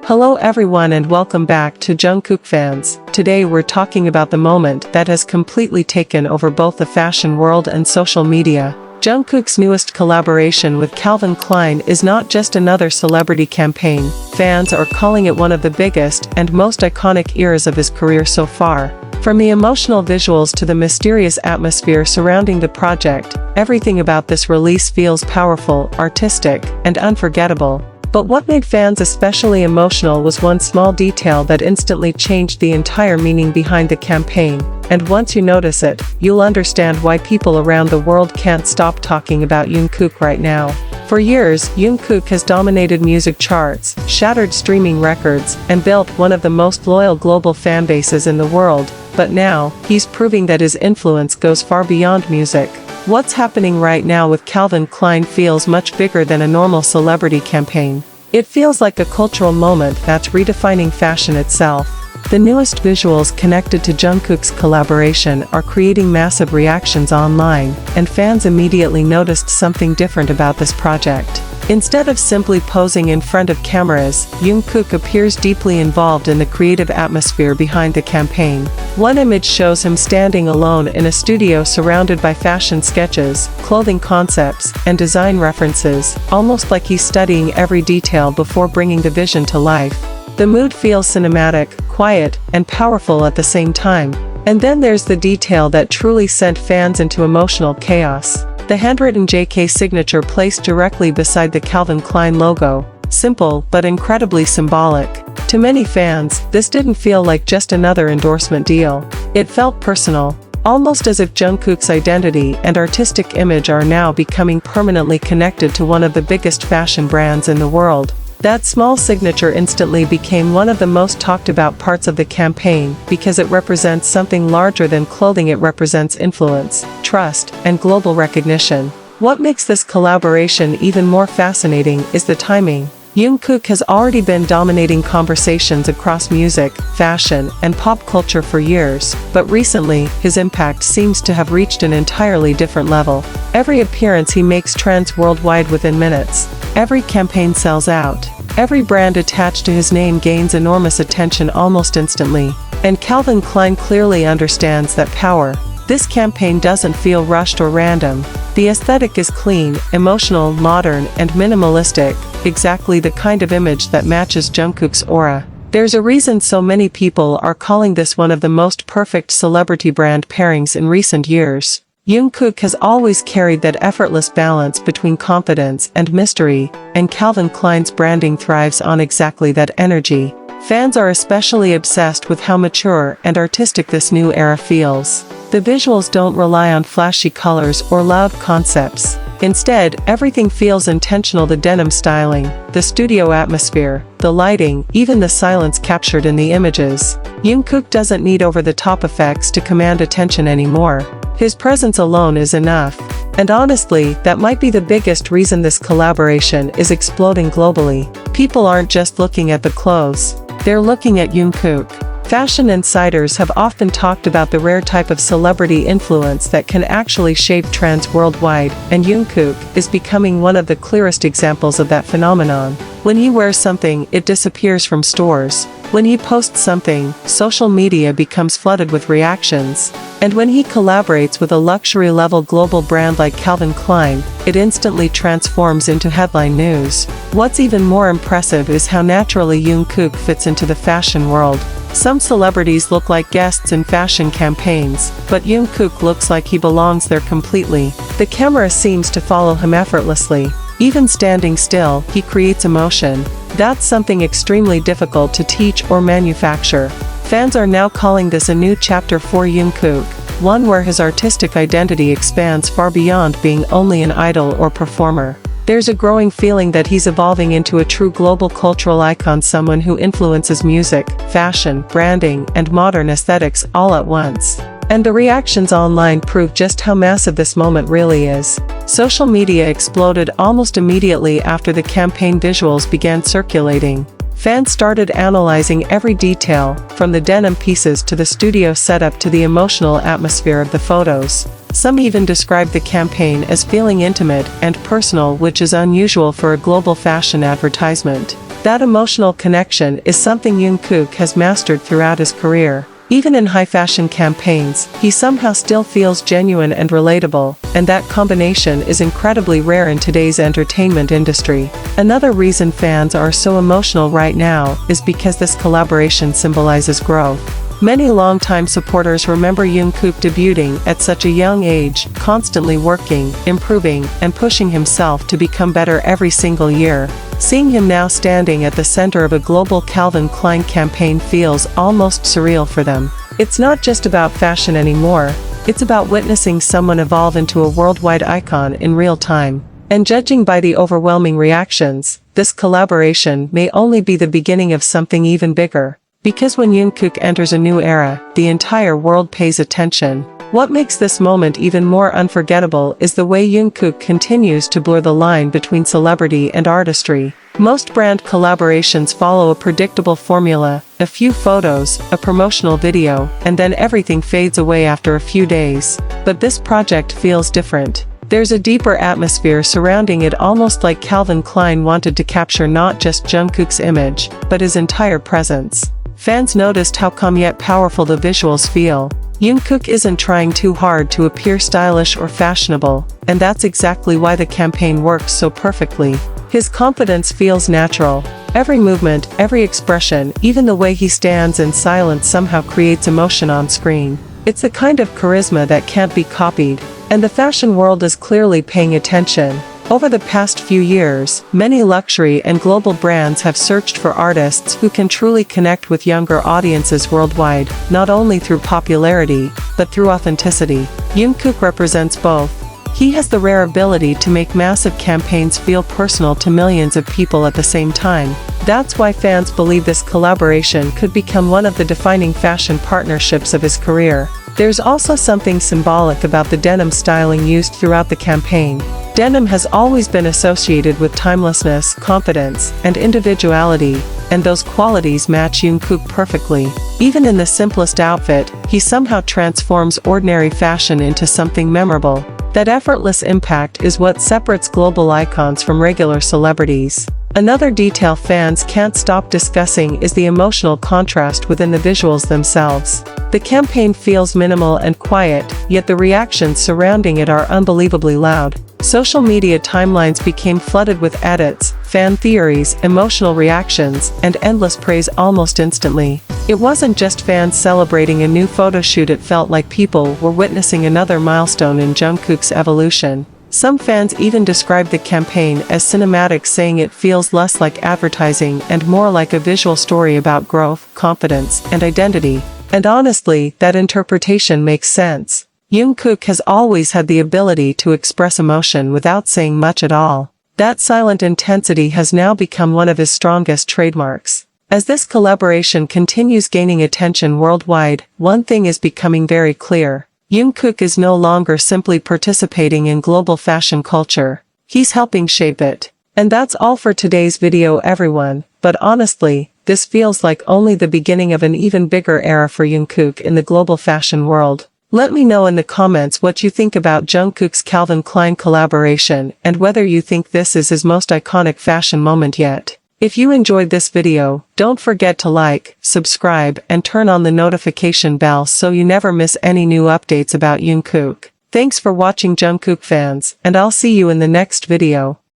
Hello everyone and welcome back to Jungkook fans. Today we're talking about the moment that has completely taken over both the fashion world and social media. Jungkook's newest collaboration with Calvin Klein is not just another celebrity campaign. Fans are calling it one of the biggest and most iconic eras of his career so far. From the emotional visuals to the mysterious atmosphere surrounding the project, everything about this release feels powerful, artistic, and unforgettable. But what made fans especially emotional was one small detail that instantly changed the entire meaning behind the campaign. And once you notice it, you'll understand why people around the world can't stop talking about Jungkook right now. For years, Jungkook has dominated music charts, shattered streaming records, and built one of the most loyal global fanbases in the world. But now, he's proving that his influence goes far beyond music. What's happening right now with Calvin Klein feels much bigger than a normal celebrity campaign. It feels like a cultural moment that's redefining fashion itself. The newest visuals connected to Jungkook's collaboration are creating massive reactions online, and fans immediately noticed something different about this project. Instead of simply posing in front of cameras, Jungkook appears deeply involved in the creative atmosphere behind the campaign. One image shows him standing alone in a studio surrounded by fashion sketches, clothing concepts, and design references, almost like he's studying every detail before bringing the vision to life. The mood feels cinematic, quiet, and powerful at the same time. And then there's the detail that truly sent fans into emotional chaos. The handwritten JK signature placed directly beside the Calvin Klein logo. Simple, but incredibly symbolic. To many fans, this didn't feel like just another endorsement deal. It felt personal, almost as if Jungkook's identity and artistic image are now becoming permanently connected to one of the biggest fashion brands in the world. That small signature instantly became one of the most talked about parts of the campaign because it represents something larger than clothing. It represents influence, trust, and global recognition. What makes this collaboration even more fascinating is the timing. Jungkook has already been dominating conversations across music, fashion, and pop culture for years, but recently, his impact seems to have reached an entirely different level. Every appearance he makes trends worldwide within minutes. Every campaign sells out. Every brand attached to his name gains enormous attention almost instantly. And Calvin Klein clearly understands that power. This campaign doesn't feel rushed or random. The aesthetic is clean, emotional, modern, and minimalistic, exactly the kind of image that matches Jungkook's aura. There's a reason so many people are calling this one of the most perfect celebrity brand pairings in recent years. Jungkook has always carried that effortless balance between confidence and mystery, and Calvin Klein's branding thrives on exactly that energy. Fans are especially obsessed with how mature and artistic this new era feels. The visuals don't rely on flashy colors or loud concepts. Instead, everything feels intentional. The denim styling, the studio atmosphere, the lighting, even the silence captured in the images. Jungkook doesn't need over-the-top effects to command attention anymore. His presence alone is enough. And honestly, that might be the biggest reason this collaboration is exploding globally. People aren't just looking at the clothes. They're looking at Jungkook. Fashion insiders have often talked about the rare type of celebrity influence that can actually shape trends worldwide, and Jungkook is becoming one of the clearest examples of that phenomenon. When he wears something, it disappears from stores. When he posts something, social media becomes flooded with reactions. And when he collaborates with a luxury-level global brand like Calvin Klein, it instantly transforms into headline news. What's even more impressive is how naturally Jungkook fits into the fashion world. Some celebrities look like guests in fashion campaigns, but Jungkook looks like he belongs there completely. The camera seems to follow him effortlessly. Even standing still, he creates emotion. That's something extremely difficult to teach or manufacture. Fans are now calling this a new chapter for Jungkook, one where his artistic identity expands far beyond being only an idol or performer. There's a growing feeling that he's evolving into a true global cultural icon, someone who influences music, fashion, branding, and modern aesthetics all at once. And the reactions online prove just how massive this moment really is. Social media exploded almost immediately after the campaign visuals began circulating. Fans started analyzing every detail, from the denim pieces to the studio setup to the emotional atmosphere of the photos. Some even described the campaign as feeling intimate and personal, which is unusual for a global fashion advertisement. That emotional connection is something Jungkook has mastered throughout his career. Even in high-fashion campaigns, he somehow still feels genuine and relatable, and that combination is incredibly rare in today's entertainment industry. Another reason fans are so emotional right now is because this collaboration symbolizes growth. Many longtime supporters remember Jungkook debuting at such a young age, constantly working, improving, and pushing himself to become better every single year. Seeing him now standing at the center of a global Calvin Klein campaign feels almost surreal for them. It's not just about fashion anymore, it's about witnessing someone evolve into a worldwide icon in real time. And judging by the overwhelming reactions, this collaboration may only be the beginning of something even bigger. Because when Jungkook enters a new era, the entire world pays attention. What makes this moment even more unforgettable is the way Jungkook continues to blur the line between celebrity and artistry. Most brand collaborations follow a predictable formula: a few photos, a promotional video, and then everything fades away after a few days. But this project feels different. There's a deeper atmosphere surrounding it, almost like Calvin Klein wanted to capture not just Jungkook's image, but his entire presence. Fans noticed how calm yet powerful the visuals feel. Jungkook isn't trying too hard to appear stylish or fashionable, and that's exactly why the campaign works so perfectly. His confidence feels natural. Every movement, every expression, even the way he stands in silence somehow creates emotion on screen. It's the kind of charisma that can't be copied, and the fashion world is clearly paying attention. Over the past few years, many luxury and global brands have searched for artists who can truly connect with younger audiences worldwide, not only through popularity, but through authenticity. Jungkook represents both. He has the rare ability to make massive campaigns feel personal to millions of people at the same time. That's why fans believe this collaboration could become one of the defining fashion partnerships of his career. There's also something symbolic about the denim styling used throughout the campaign. Denim has always been associated with timelessness, confidence, and individuality, and those qualities match Jungkook perfectly. Even in the simplest outfit, he somehow transforms ordinary fashion into something memorable. That effortless impact is what separates global icons from regular celebrities. Another detail fans can't stop discussing is the emotional contrast within the visuals themselves. The campaign feels minimal and quiet, yet the reactions surrounding it are unbelievably loud. Social media timelines became flooded with edits, fan theories, emotional reactions, and endless praise almost instantly. It wasn't just fans celebrating a new photo shoot, it felt like people were witnessing another milestone in Jungkook's evolution. Some fans even described the campaign as cinematic, saying it feels less like advertising and more like a visual story about growth, confidence, and identity. And honestly, that interpretation makes sense. Jungkook has always had the ability to express emotion without saying much at all. That silent intensity has now become one of his strongest trademarks. As this collaboration continues gaining attention worldwide, one thing is becoming very clear. Jungkook is no longer simply participating in global fashion culture. He's helping shape it. And that's all for today's video, everyone, but honestly, this feels like only the beginning of an even bigger era for Jungkook in the global fashion world. Let me know in the comments what you think about Jungkook's Calvin Klein collaboration and whether you think this is his most iconic fashion moment yet. If you enjoyed this video, don't forget to like, subscribe, and turn on the notification bell so you never miss any new updates about Jungkook. Thanks for watching, Jungkook fans, and I'll see you in the next video.